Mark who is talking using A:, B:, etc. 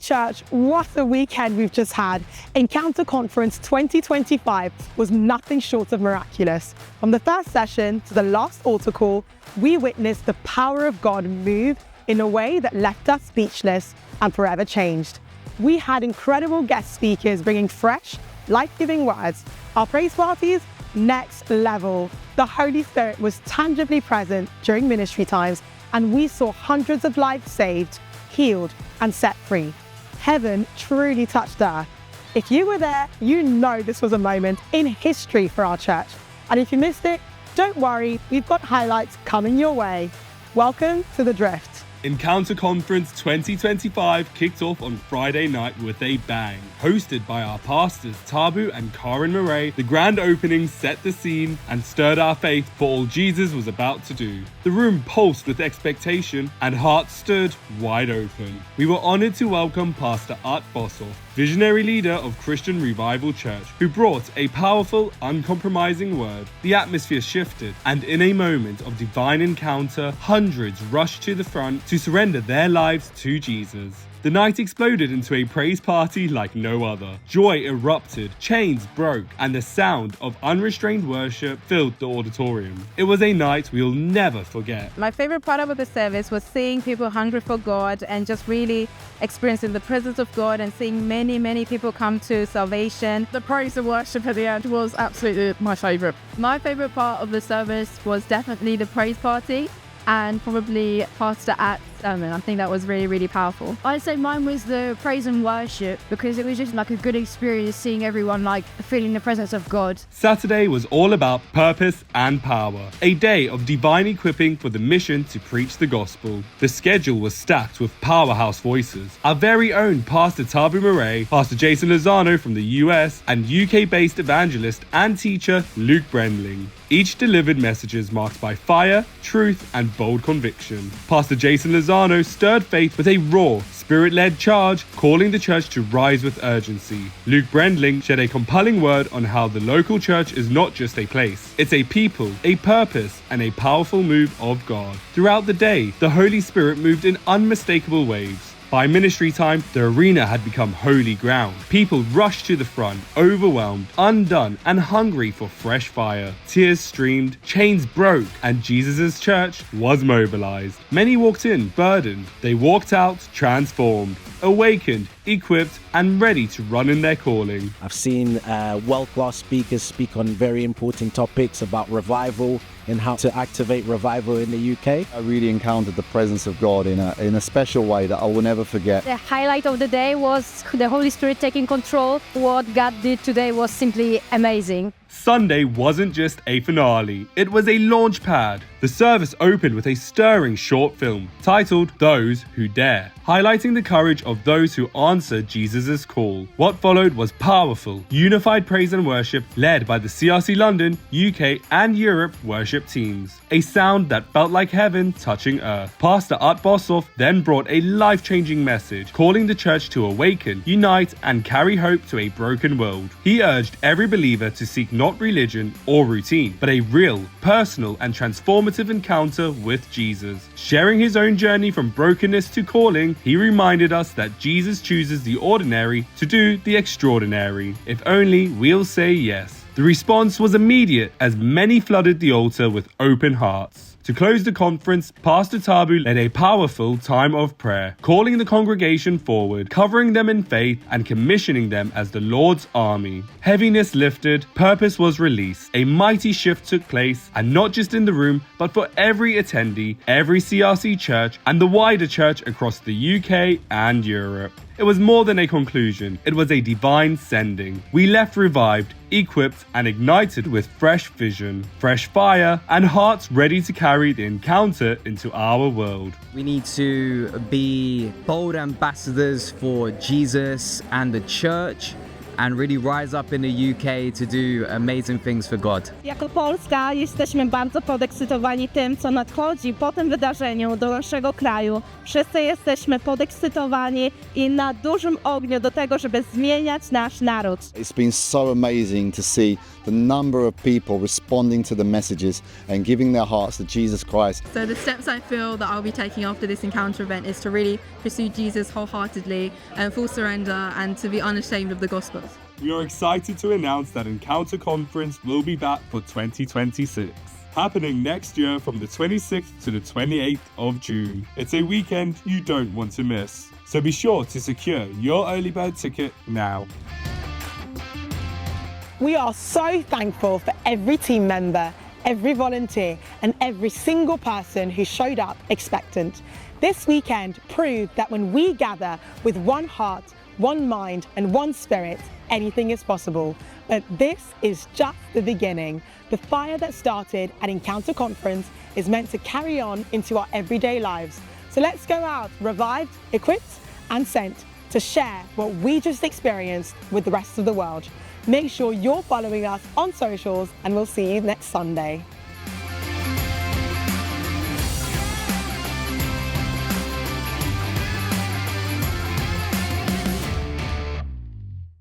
A: Church, what a weekend we've just had. Encounter Conference 2025 was nothing short of miraculous. From the first session to the last altar call, we witnessed the power of God move in a way that left us speechless and forever changed. We had incredible guest speakers bringing fresh, life-giving words. Our praise parties, next level. The Holy Spirit was tangibly present during ministry times, and we saw hundreds of lives saved, healed, and set free. Heaven truly touched earth. If you were there, you know this was a moment in history for our church. And if you missed it, don't worry, we've got highlights coming your way. Welcome to The Drift.
B: Encounter Conference 2025 kicked off on Friday night with a bang. Hosted by our pastors Thabo and Karen Murray, the grand opening set the scene and stirred our faith for all Jesus was about to do. The room pulsed with expectation and hearts stood wide open. We were honored to welcome Pastor Art Bossoff, visionary leader of Christian Revival Church, who brought a powerful, uncompromising word. The atmosphere shifted, and in a moment of divine encounter, hundreds rushed to the front to surrender their lives to Jesus. The night exploded into a praise party like no other. Joy erupted, chains broke, and the sound of unrestrained worship filled the auditorium. It was a night we'll never forget.
C: My favorite part about the service was seeing people hungry for God and just really experiencing the presence of God and seeing many people come to salvation.
D: The praise and worship at the end was absolutely my favorite.
E: My favorite part of the service was definitely the praise party and probably Pastor At's sermon. I think that was really powerful.
F: I'd say mine was the praise and worship because it was just like a good experience seeing everyone like feeling the presence of God.
B: Saturday was all about purpose and power, a day of divine equipping for the mission to preach the gospel. The schedule was stacked with powerhouse voices. Our very own Pastor Thabo Murray, Pastor Jason Lozano from the US, and UK-based evangelist and teacher Luke Brendling. Each delivered messages marked by fire, truth, and bold conviction. Pastor Jason Lozano stirred faith with a raw, spirit-led charge, calling the church to rise with urgency. Luke Brendling shared a compelling word on how the local church is not just a place, it's a people, a purpose, and a powerful move of God. Throughout the day, the Holy Spirit moved in unmistakable waves. By ministry time, the arena had become holy ground. People rushed to the front, overwhelmed, undone, and hungry for fresh fire. Tears streamed, chains broke, and Jesus' church was mobilized. Many walked in burdened. They walked out transformed, awakened, equipped, and ready to run in their calling.
G: I've seen world-class speakers speak on very important topics about revival and how to activate revival in the UK.
H: I really encountered the presence of God in a special way that I will never forget.
F: The highlight of the day was the Holy Spirit taking control. What God did today was simply amazing.
B: Sunday wasn't just a finale, it was a launch pad. The service opened with a stirring short film titled Those Who Dare, highlighting the courage of those who answered Jesus' call. What followed was powerful, unified praise and worship led by the CRC London, UK and Europe worship teams. A sound that felt like heaven touching earth. Pastor Art Bossoff then brought a life-changing message, calling the church to awaken, unite and carry hope to a broken world. He urged every believer to seek not religion or routine, but a real, personal and transformative encounter with Jesus. Sharing his own journey from brokenness to calling, he reminded us that Jesus chooses the ordinary to do the extraordinary. If only we'll say yes. The response was immediate as many flooded the altar with open hearts. To close the conference, Pastor Thabo led a powerful time of prayer, calling the congregation forward, covering them in faith and commissioning them as the Lord's army. Heaviness lifted, purpose was released, a mighty shift took place, and not just in the room, but for every attendee, every CRC church, and the wider church across the UK and Europe. It was more than a conclusion, it was a divine sending. We left revived, equipped and ignited with fresh vision, fresh fire, and hearts ready to carry the encounter into our world.
I: We need to be bold ambassadors for Jesus and the church. and really rise up in the UK to do amazing things for God.
J: Jako Polska jesteśmy bardzo podekscytowani tym, co nadchodzi po tym wydarzeniu do naszego kraju. Wszyscy jesteśmy podekscytowani i na dużym ogniu do tego, żeby zmieniać nasz naród.
H: It's been so amazing to see the number of people responding to the messages and giving their hearts to Jesus Christ.
E: So the steps I feel that I'll be taking after this encounter event is to really pursue Jesus wholeheartedly and full surrender and to be unashamed of the gospel.
B: We are excited to announce that Encounter Conference will be back for 2026, happening next year from the 26th to the 28th of June. It's a weekend you don't want to miss, so be sure to secure your early bird ticket now.
A: We are so thankful for every team member, every volunteer, and every single person who showed up expectant. This weekend proved that when we gather with one heart, one mind, and one spirit, anything is possible. But this is just the beginning. The fire that started at Encounter Conference is meant to carry on into our everyday lives. So let's go out revived, equipped, and sent to share what we just experienced with the rest of the world. Make sure you're following us on socials, and we'll see you next Sunday.